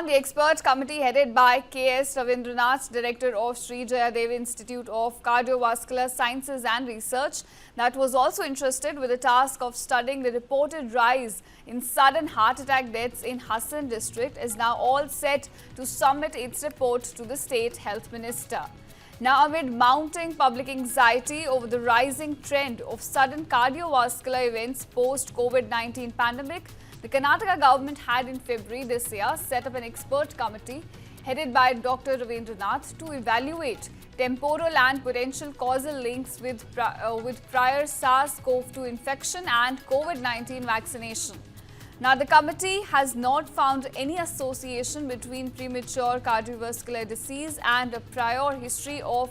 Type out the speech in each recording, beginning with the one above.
The expert committee headed by K.S. Ravindranath, director of Sri Jayadev Institute of Cardiovascular Sciences and Research, that was also entrusted with the task of studying the reported rise in sudden heart attack deaths in Hassan district, is now all set to submit its report to the state health minister. Now, amid mounting public anxiety over the rising trend of sudden cardiovascular events post-COVID-19 pandemic, the Karnataka government had in February this year set up an expert committee headed by Dr. Ravindranath to evaluate temporal and potential causal links with prior SARS-CoV-2 infection and COVID-19 vaccination. Now, the committee has not found any association between premature cardiovascular disease and a prior history of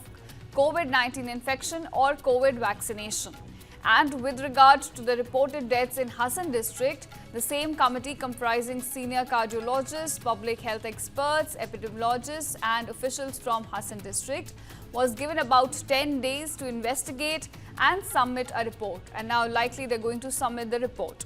COVID-19 infection or COVID vaccination. And with regard to the reported deaths in Hassan district, the same committee comprising senior cardiologists, public health experts, epidemiologists and officials from Hassan district was given about 10 days to investigate and submit a report. And now likely they're going to submit the report.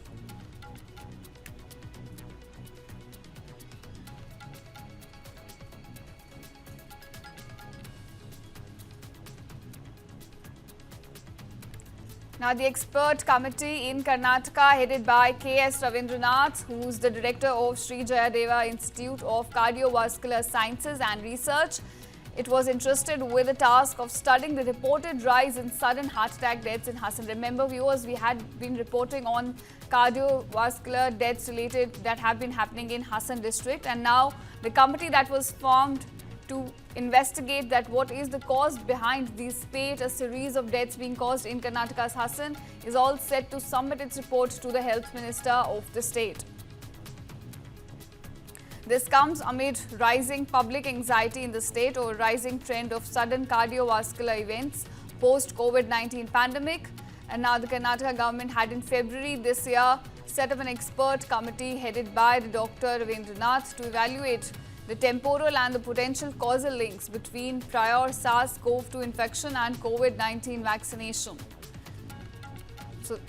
Now, the expert committee in Karnataka headed by K.S. Ravindranath, who is the director of Sri Jayadeva Institute of Cardiovascular Sciences and Research, it was entrusted with the task of studying the reported rise in sudden heart attack deaths in Hassan. Remember, viewers, we had been reporting on cardiovascular deaths related that have been happening in Hassan district, and now the committee that was formed to investigate that what is the cause behind these spate, a series of deaths being caused in Karnataka's Hassan, is all set to submit its report to the health minister of the state. This comes amid rising public anxiety in the state over rising trend of sudden cardiovascular events post-COVID-19 pandemic. And now the Karnataka government had in February this year set up an expert committee headed by the Dr. Ravindranath to evaluate the temporal and the potential causal links between prior SARS-CoV-2 infection and COVID-19 vaccination. So